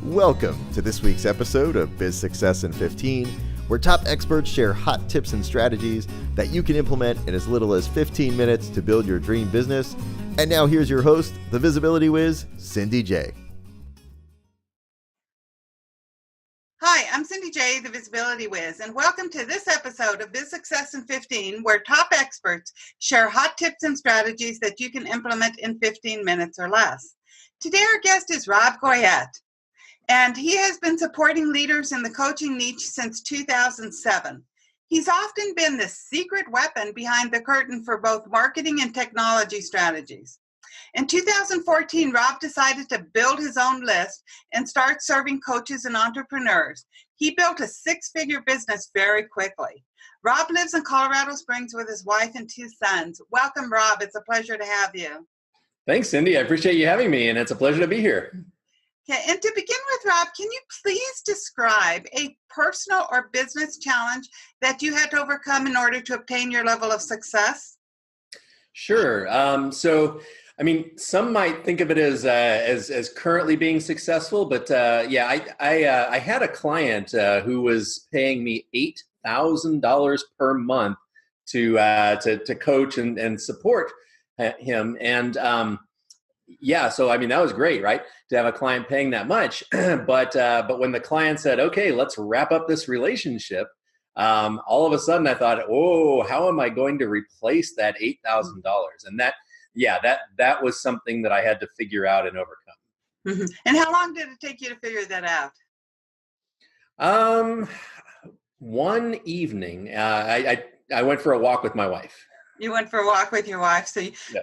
Welcome to this week's episode of Biz Success in 15, where top experts share hot tips and strategies that you can implement in as little as 15 minutes to build your dream business. And now here's your host, the Visibility Whiz, Cindy J. Hi, I'm Cindy J, the Visibility Whiz, and welcome to this episode of Biz Success in 15, where top experts share hot tips and strategies that you can implement in 15 minutes or less. Today our guest is Rob Goyette, and he has been supporting leaders in the coaching niche since 2007. He's often been the secret weapon behind the curtain for both marketing and technology strategies. In 2014, Rob decided to build his own list and start serving coaches and entrepreneurs. He built a six-figure business very quickly. Rob lives in Colorado Springs with his wife and two sons. Welcome, Rob. It's a pleasure to have you. Thanks, Cindy. I appreciate you having me, and it's a pleasure to be here. Okay, and to begin with, Rob, can you please describe a personal or business challenge that you had to overcome in order to obtain your level of success? Sure. Some might think of it as currently being successful, but I had a client who was paying me $8,000 per month to coach and support him, and that was great, right? To have a client paying that much, but when the client said, "Okay, let's wrap up this relationship," all of a sudden I thought, "Oh, how am I going to replace that $8,000?" And that was something that I had to figure out and overcome. Mm-hmm. And how long did it take you to figure that out? One evening, I went for a walk with my wife. You went for a walk with your wife, Yeah.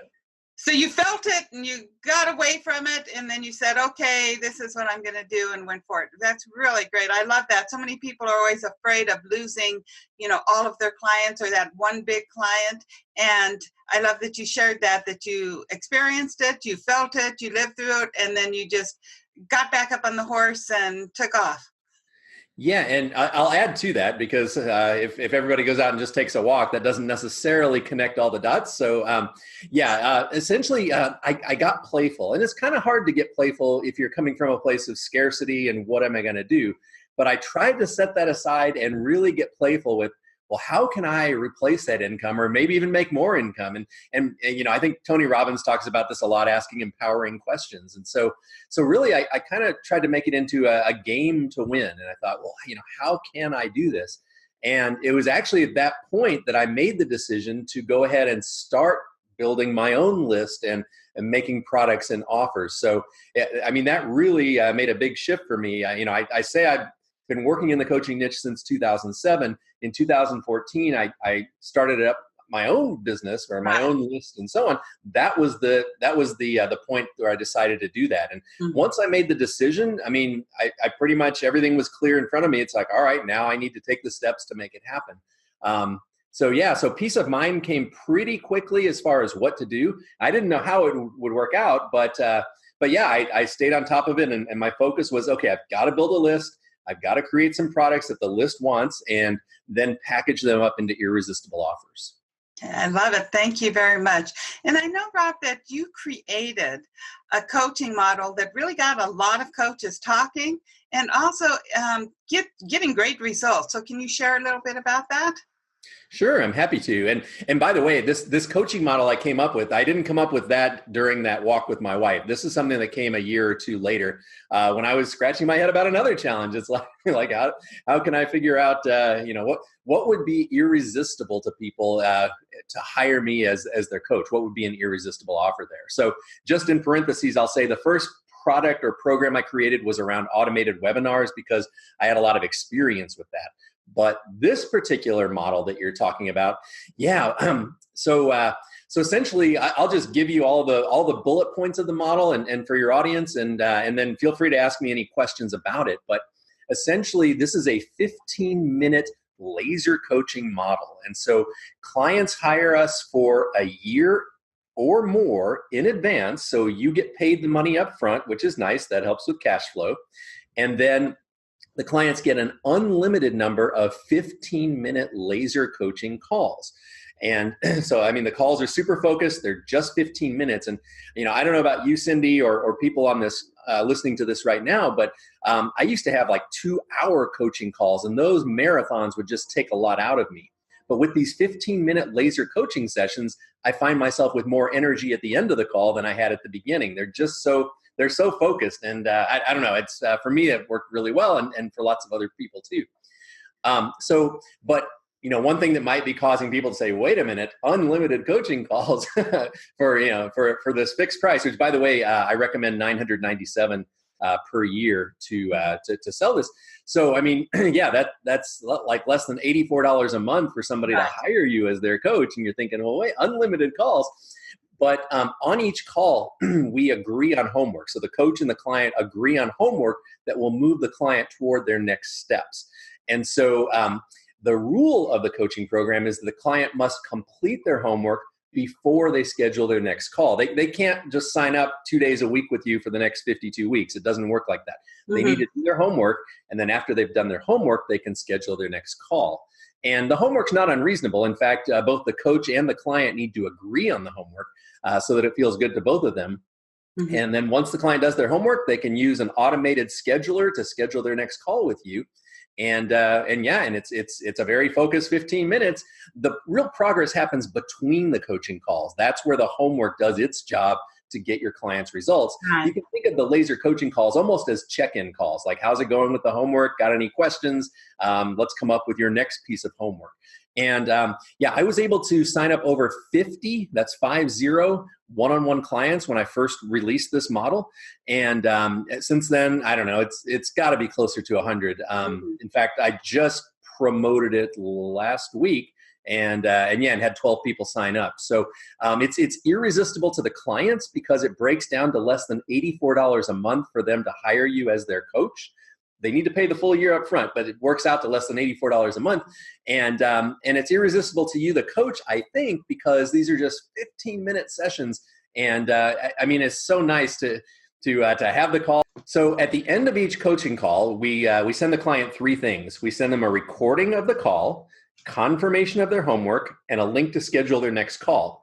So you felt it and you got away from it, and then you said, okay, this is what I'm going to do, and went for it. That's really great. I love that. So many people are always afraid of losing, all of their clients or that one big client. And I love that you shared that you experienced it, you felt it, you lived through it, and then you just got back up on the horse and took off. Yeah, and I'll add to that because if everybody goes out and just takes a walk, that doesn't necessarily connect all the dots. So essentially, I got playful. And it's kind of hard to get playful if you're coming from a place of scarcity and what am I going to do? But I tried to set that aside and really get playful with, well, how can I replace that income or maybe even make more income? And I think Tony Robbins talks about this a lot, asking empowering questions. And so really, I kind of tried to make it into a game to win. And I thought, well, how can I do this? And it was actually at that point that I made the decision to go ahead and start building my own list and making products and offers. So, that really made a big shift for me. I say I've been working in the coaching niche since 2007. In 2014, I started up my own business or my own list and so on. That was the point where I decided to do that. And once I made the decision, I pretty much everything was clear in front of me. It's like, all right, now I need to take the steps to make it happen. So peace of mind came pretty quickly as far as what to do. I didn't know how it would work out, but I stayed on top of it, and my focus was, okay, I've got to build a list. I've got to create some products that the list wants and then package them up into irresistible offers. I love it. Thank you very much. And I know, Rob, that you created a coaching model that really got a lot of coaches talking and also getting great results. So can you share a little bit about that? Sure, I'm happy to. And by the way, this coaching model I came up with, I didn't come up with that during that walk with my wife. This is something that came a year or two later when I was scratching my head about another challenge. It's like how can I figure out what would be irresistible to people to hire me as their coach? What would be an irresistible offer there? So just in parentheses, I'll say the first product or program I created was around automated webinars because I had a lot of experience with that. But this particular model that you're talking about, so essentially, I'll just give you all the bullet points of the model, and for your audience, and then feel free to ask me any questions about it. But essentially, this is a 15-minute laser coaching model, and so clients hire us for a year or more in advance. So you get paid the money up front, which is nice. That helps with cash flow, and then the clients get an unlimited number of 15-minute laser coaching calls. And so, the calls are super focused. They're just 15 minutes. And, I don't know about you, Cindy, or people on this listening to this right now, but I used to have like 2-hour coaching calls, and those marathons would just take a lot out of me. But with these 15-minute laser coaching sessions, I find myself with more energy at the end of the call than I had at the beginning. They're so focused, and I don't know. It's for me, it worked really well, and for lots of other people too. But one thing that might be causing people to say, "Wait a minute, unlimited coaching calls for this fixed price," which, by the way, I recommend $997 per year to sell this. So, I mean, yeah, that's like less than $84 a month for somebody to hire you as their coach, and you're thinking, well, wait, unlimited calls. But on each call, we agree on homework. So the coach and the client agree on homework that will move the client toward their next steps. And so the rule of the coaching program is the client must complete their homework before they schedule their next call. They can't just sign up 2 days a week with you for the next 52 weeks. It doesn't work like that. They need to do their homework, and then after they've done their homework, they can schedule their next call. And the homework's not unreasonable. In fact, both the coach and the client need to agree on the homework so that it feels good to both of them. And then once the client does their homework, they can use an automated scheduler to schedule their next call with you. And it's a very focused 15 minutes. The real progress happens between the coaching calls. That's where the homework does its job to get your clients results. Right. You can think of the laser coaching calls almost as check-in calls. Like, how's it going with the homework? Got any questions? Let's come up with your next piece of homework. And I was able to sign up over 50, that's 50, one-on-one clients when I first released this model. And since then, I don't know, it's got to be closer to 100. In fact, I just promoted it last week and had 12 people sign up. So it's irresistible to the clients because it breaks down to less than $84 a month for them to hire you as their coach. They need to pay the full year up front, but it works out to less than $84 a month. And it's irresistible to you, the coach, I think, because these are just 15-minute sessions. And it's so nice to have the call. So at the end of each coaching call, we send the client 3 things. We send them a recording of the call, confirmation of their homework, and a link to schedule their next call.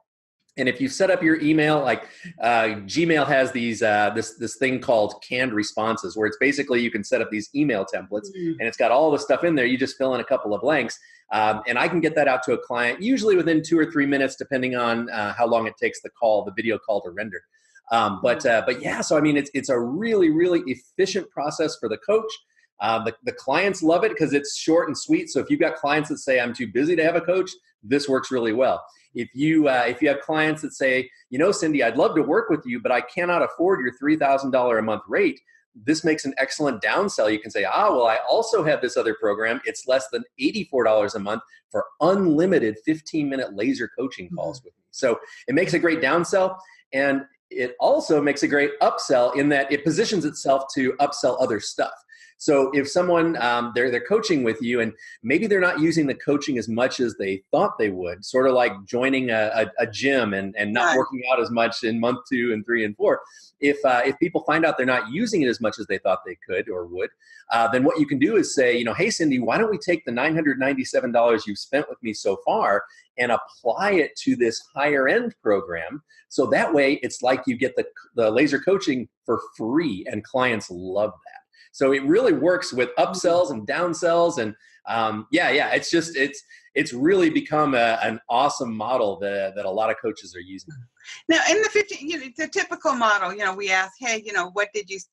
And if you set up your email, like Gmail has these this thing called canned responses, where it's basically you can set up these email templates, and it's got all the stuff in there. You just fill in a couple of blanks, and I can get that out to a client usually within 2 or 3 minutes, depending on how long it takes the video call to render. So I mean, it's a really, really efficient process for the coach. The clients love it because it's short and sweet. So if you've got clients that say, I'm too busy to have a coach, this works really well. If you have clients that say, Cindy, I'd love to work with you, but I cannot afford your $3,000 a month rate, this makes an excellent downsell. You can say, I also have this other program. It's less than $84 a month for unlimited 15-minute laser coaching calls with me. So it makes a great downsell. And it also makes a great upsell in that it positions itself to upsell other stuff. So if someone, they're coaching with you and maybe they're not using the coaching as much as they thought they would, sort of like joining a gym and not working out as much in month 2 and 3 and 4. If people find out they're not using it as much as they thought they could or would, then what you can do is say, hey, Cindy, why don't we take the $997 you've spent with me so far and apply it to this higher end program. So that way it's like you get the laser coaching for free, and clients love that. So it really works with upsells and downsells, and it's really become an awesome model that a lot of coaches are using. Now, in the 15, the typical model, we ask, hey,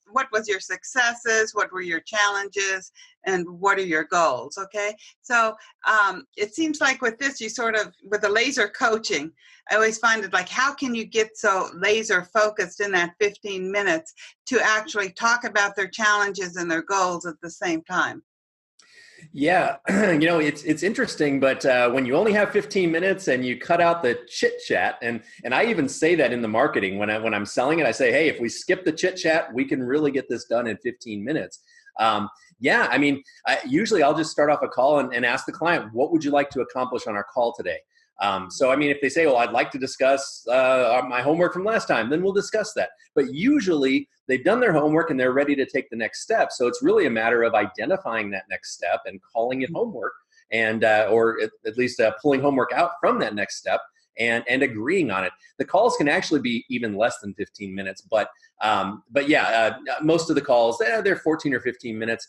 what was your successes? What were your challenges? And what are your goals? Okay. So it seems like with this, with the laser coaching, I always find it like, how can you get so laser focused in that 15 minutes to actually talk about their challenges and their goals at the same time? Yeah, it's interesting, but when you only have 15 minutes and you cut out the chit chat, and I even say that in the marketing when I'm selling it, I say, hey, if we skip the chit chat, we can really get this done in 15 minutes. Usually I'll just start off a call and ask the client, what would you like to accomplish on our call today? If they say, I'd like to discuss my homework from last time, then we'll discuss that. But usually they've done their homework and they're ready to take the next step. So it's really a matter of identifying that next step and calling it homework, and or at least pulling homework out from that next step and agreeing on it. The calls can actually be even less than 15 minutes, but yeah, most of the calls, they're 14 or 15 minutes.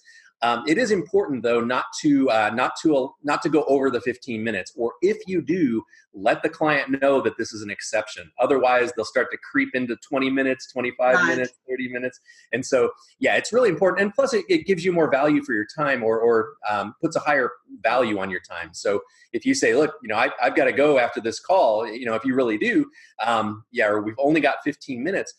It is important, though, not to go over the 15 minutes, or if you do, let the client know that this is an exception. Otherwise, they'll start to creep into 20 minutes, 25 minutes, 30 minutes. And so, yeah, it's really important. And plus, it gives you more value for your time, or puts a higher value on your time. So if you say, look, I've got to go after this call, if you really do, or we've only got 15 minutes.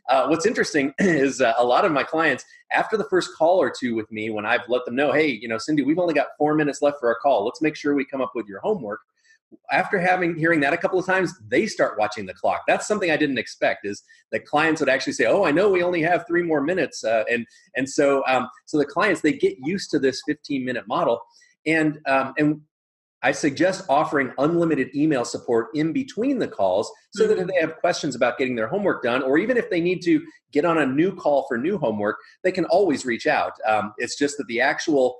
What's interesting is a lot of my clients, after the first call or two with me, when I've let them know, hey, Cindy, we've only got 4 minutes left for our call. Let's make sure we come up with your homework. After hearing that a couple of times, they start watching the clock. That's something I didn't expect, is that clients would actually say, oh, I know we only have 3 more minutes. And so the clients, they get used to this 15-minute model. And I suggest offering unlimited email support in between the calls, so that if they have questions about getting their homework done, or even if they need to get on a new call for new homework, they can always reach out. It's just that the actual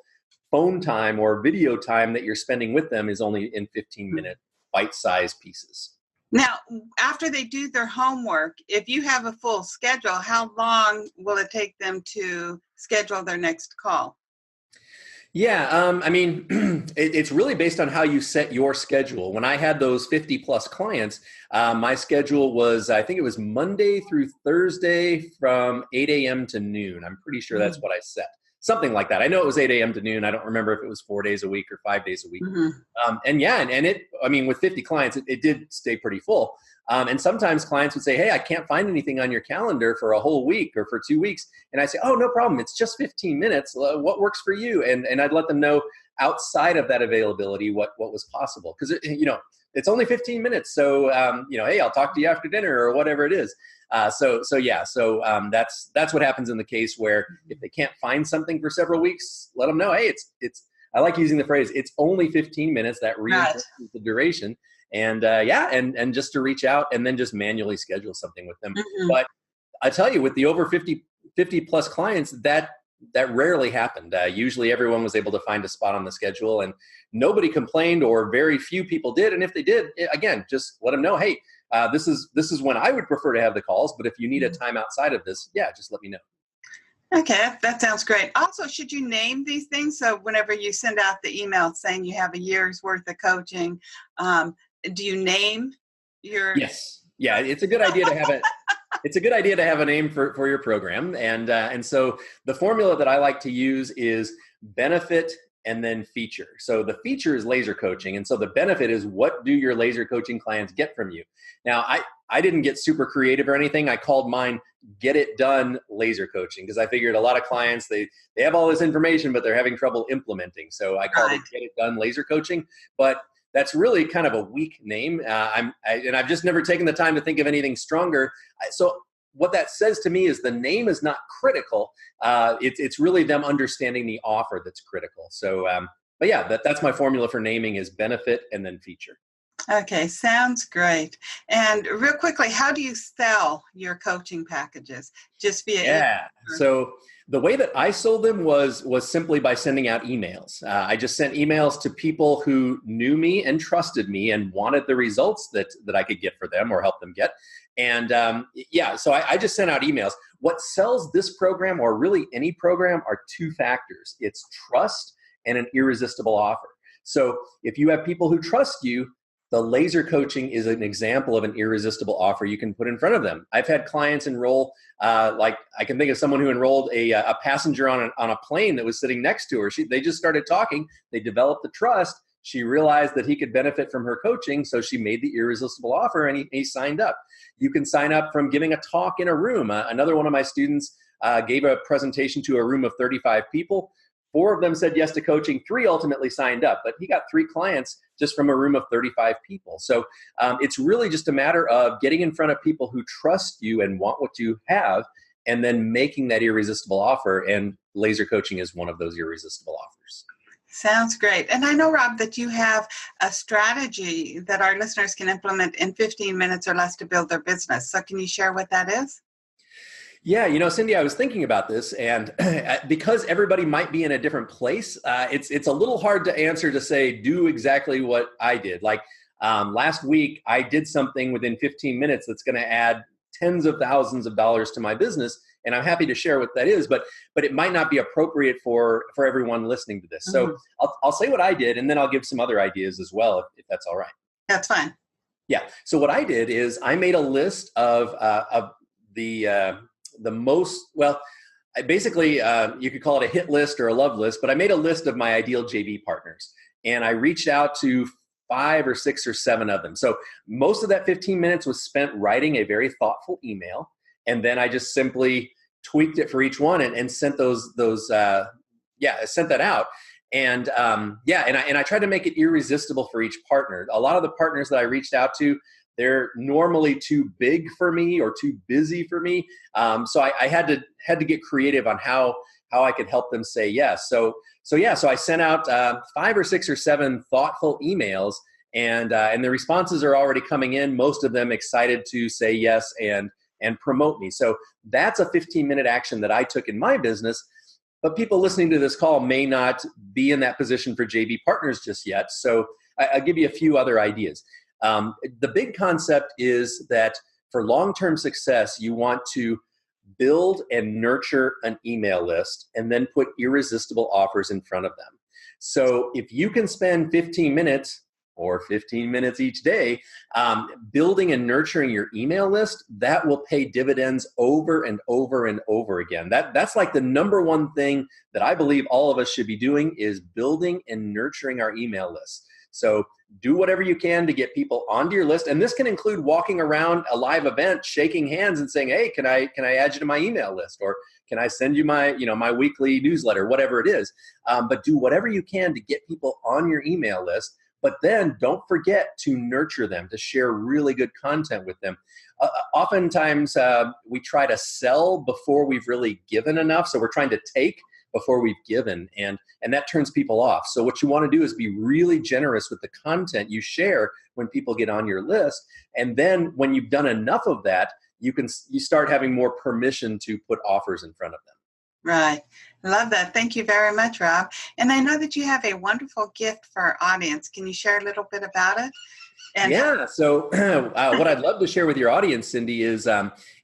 phone time or video time that you're spending with them is only in 15-minute bite-sized pieces. Now, after they do their homework, if you have a full schedule, how long will it take them to schedule their next call? Yeah, it's really based on how you set your schedule. When I had those 50 plus clients, my schedule was, I think it was Monday through Thursday from 8 a.m. to noon. I'm pretty sure that's what I set. Something like that. I know it was 8 a.m. to noon. I don't remember if it was 4 days a week or 5 days a week. With 50 clients, it did stay pretty full. And sometimes clients would say, hey, I can't find anything on your calendar for a whole week or for 2 weeks. And I say, oh, no problem. It's just 15 minutes. What works for you? And I'd let them know outside of that availability what was possible. Because, it's only 15 minutes. So, hey, I'll talk to you after dinner or whatever it is. That's what happens in the case where if they can't find something for several weeks, let them know, hey, it's I like using the phrase, it's only 15 minutes. That reinforces the duration. And and just to reach out and then just manually schedule something with them. But I tell you, with the over 50 plus clients, that rarely happened. Usually everyone was able to find a spot on the schedule, and nobody complained, or very few people did. And if they did, again, just let them know, hey, this is when I would prefer to have the calls. But if you need a time outside of this, just let me know. Okay, that sounds great. Also, should you name these things? So whenever you send out the email saying you have a year's worth of coaching, do you name your? Yes. Yeah, it's a good idea to have it. It's a good idea to have a name for your program. And so the formula that I like to use is benefit and then feature. So the feature is laser coaching. And so the benefit is, what do your laser coaching clients get from you? Now, I didn't get super creative or anything. I called mine Get It Done Laser Coaching, because I figured a lot of clients, they have all this information, but they're having trouble implementing. So I called it Get It Done Laser Coaching. But that's really kind of a weak name. I've just never taken the time to think of anything stronger. So what that says to me is the name is not critical. It's really them understanding the offer that's critical. So, that's my formula for naming, is benefit and then feature. Okay, sounds great. And real quickly, how do you sell your coaching packages? Just via email? So the way that I sold them was simply by sending out emails. I just sent emails to people who knew me and trusted me and wanted the results that I could get for them or help them get. And so I just sent out emails. What sells this program, or really any program, are 2 factors. It's trust and an irresistible offer. So if you have people who trust you, the laser coaching is an example of an irresistible offer you can put in front of them. I've had clients enroll, like I can think of someone who enrolled a passenger on a plane that was sitting next to her. They just started talking. They developed the trust. She realized that he could benefit from her coaching, so she made the irresistible offer, and he signed up. You can sign up from giving a talk in a room. Another one of my students gave a presentation to a room of 35 people. 4 of them said yes to coaching. 3 ultimately signed up, but he got 3 clients just from a room of 35 people. So it's really just a matter of getting in front of people who trust you and want what you have, and then making that irresistible offer. And laser coaching is one of those irresistible offers. Sounds great. And I know, Rob, that you have a strategy that our listeners can implement in 15 minutes or less to build their business. So can you share what that is? Yeah, Cindy, I was thinking about this, and because everybody might be in a different place, it's a little hard to answer to say, do exactly what I did. Like, Last week, I did something within 15 minutes that's going to add tens of thousands of dollars to my business. And I'm happy to share what that is, but it might not be appropriate for everyone listening to this. So I'll say what I did, and then I'll give some other ideas as well, if that's all right. That's fine. Yeah. So what I did is I made a list of the most, well, basically, you could call it a hit list or a love list, but I made a list of my ideal JV partners, and I reached out to 5 or 6 or 7 of them. So most of that 15 minutes was spent writing a very thoughtful email, and then I just simply tweaked it for each one and sent sent that out. And I tried to make it irresistible for each partner. A lot of the partners that I reached out to, they're normally too big for me or too busy for me. So I had to get creative on how I could help them say yes. So I sent out 5 or 6 or 7 thoughtful emails, and the responses are already coming in. Most of them excited to say yes and promote me. So that's a 15-minute action that I took in my business. But people listening to this call may not be in that position for JV partners just yet. So I'll give you a few other ideas. The big concept is that for long-term success, you want to build and nurture an email list and then put irresistible offers in front of them. So if you can spend 15 minutes or 15 minutes each day building and nurturing your email list, that will pay dividends over and over and over again. That's like the number one thing that I believe all of us should be doing, is building and nurturing our email list. So do whatever you can to get people onto your list. And this can include walking around a live event, shaking hands and saying, hey, can I add you to my email list? Or can I send you my weekly newsletter, whatever it is. But do whatever you can to get people on your email list. But then don't forget to nurture them, to share really good content with them. Oftentimes, we try to sell before we've really given enough. So we're trying to take before we've given, and that turns people off. So what you want to do is be really generous with the content you share when people get on your list. And then when you've done enough of that, you start having more permission to put offers in front of them. Right. Love that. Thank you very much, Rob. And I know that you have a wonderful gift for our audience. Can you share a little bit about it? Yeah. So what I'd love to share with your audience, Cindy, is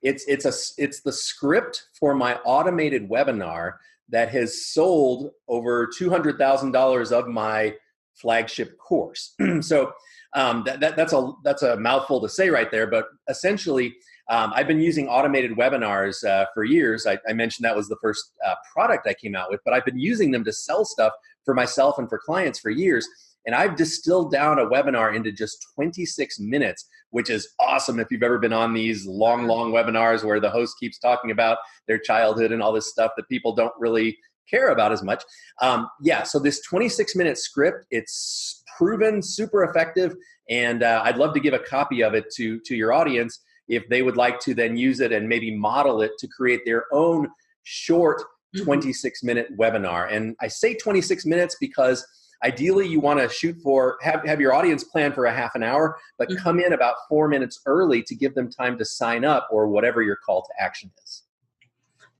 it's the script for my automated webinar that has sold over $200,000 of my flagship course. So that's a mouthful to say right there, but essentially, I've been using automated webinars for years. I mentioned that was the first product I came out with, but I've been using them to sell stuff for myself and for clients for years. And I've distilled down a webinar into just 26 minutes, which is awesome if you've ever been on these long webinars where the host keeps talking about their childhood and all this stuff that people don't really care about as much. So this 26-minute script, it's proven super effective, and I'd love to give a copy of it to your audience if they would like to then use it and maybe model it to create their own short 26-minute webinar. And I say 26 minutes because ideally you want to shoot for, have your audience plan for a half an hour, but come in about 4 minutes early to give them time to sign up or whatever your call to action is.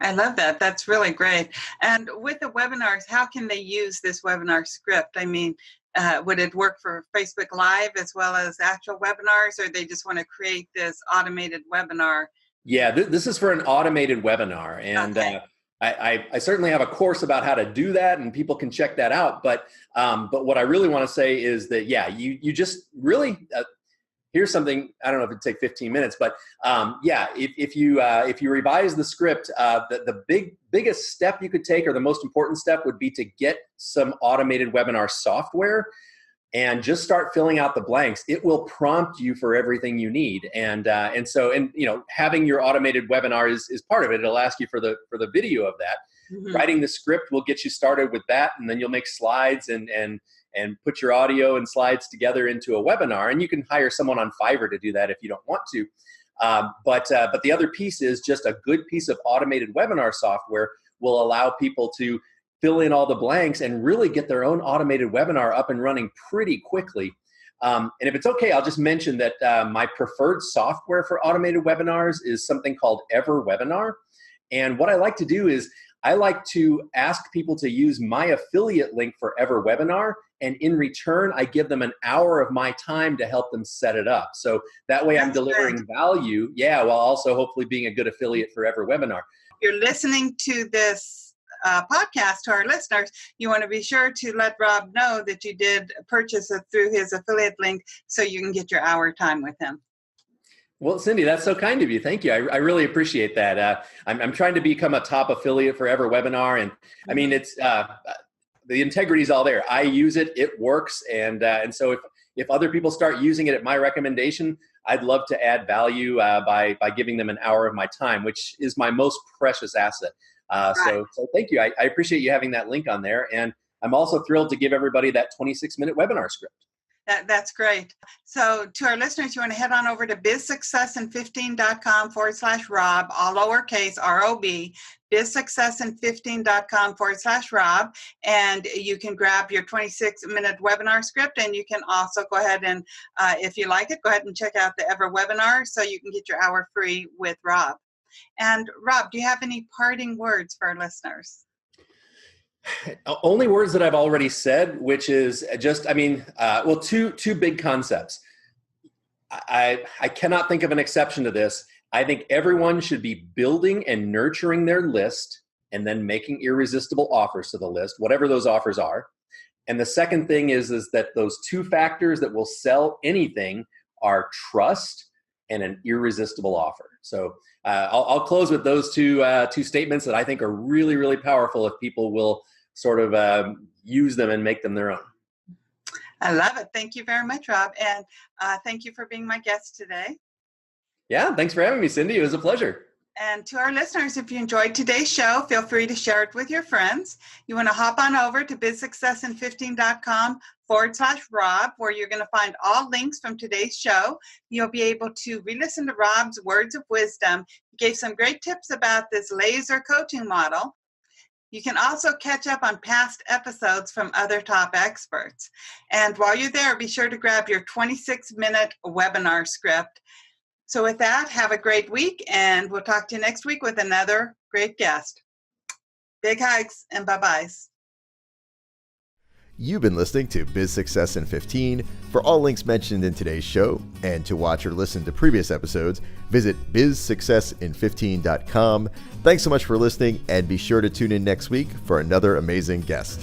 I love that. That's really great. And with the webinars, how can they use this webinar script? I mean, would it work for Facebook Live as well as actual webinars, or they just want to create this automated webinar? Yeah, this is for an automated webinar. And okay. I certainly have a course about how to do that, and people can check that out. But what I really want to say is that, you just really, here's something, I don't know if it'd take 15 minutes, but if you revise the script, the biggest step you could take, or the most important step, would be to get some automated webinar software and just start filling out the blanks. It will prompt you for everything you need. And having your automated webinar is part of it. It'll ask you for the video of that. Mm-hmm. Writing the script will get you started with that, and then you'll make slides and put your audio and slides together into a webinar. And you can hire someone on Fiverr to do that if you don't want to. But the other piece is just a good piece of automated webinar software will allow people to fill in all the blanks and really get their own automated webinar up and running pretty quickly. And if it's okay, I'll just mention that my preferred software for automated webinars is something called EverWebinar. And what I like to do is I like to ask people to use my affiliate link for every webinar. And in return, I give them an hour of my time to help them set it up. So that way I'm delivering value, while also hopefully being a good affiliate for every webinar. You're listening to this podcast, to our listeners, you want to be sure to let Rob know that you did purchase it through his affiliate link so you can get your hour time with him. Well, Cindy, that's so kind of you. Thank you. I really appreciate that. I'm trying to become a top affiliate for every webinar. And I mean, it's the integrity is all there. I use it. It works. And so if other people start using it at my recommendation, I'd love to add value by giving them an hour of my time, which is my most precious asset. So thank you. I appreciate you having that link on there. And I'm also thrilled to give everybody that 26-minute webinar script. That's great. So to our listeners, you want to head on over to bizsuccessin15.com/Rob, all lowercase ROB, bizsuccessin15.com/Rob, and you can grab your 26-minute webinar script, and you can also go ahead and, if you like it, go ahead and check out the Ever webinar so you can get your hour free with Rob. And Rob, do you have any parting words for our listeners? Only words that I've already said, which is just, two big concepts. I cannot think of an exception to this. I think everyone should be building and nurturing their list and then making irresistible offers to the list, whatever those offers are. And the second thing is that those two factors that will sell anything are trust and an irresistible offer. So I'll close with those two statements that I think are really, really powerful if people will sort of use them and make them their own. I love it. Thank you very much, Rob. And thank you for being my guest today. Yeah, thanks for having me, Cindy. It was a pleasure. And to our listeners, if you enjoyed today's show, feel free to share it with your friends. You want to hop on over to bizsuccessin15.com/Rob, where you're going to find all links from today's show. You'll be able to re-listen to Rob's words of wisdom. He gave some great tips about this laser coaching model. You can also catch up on past episodes from other top experts. And while you're there, be sure to grab your 26-minute webinar script. So with that, have a great week, and we'll talk to you next week with another great guest. Big hugs and bye-byes. You've been listening to Biz Success in 15. For all links mentioned in today's show and to watch or listen to previous episodes, visit bizsuccessin15.com. Thanks so much for listening, and be sure to tune in next week for another amazing guest.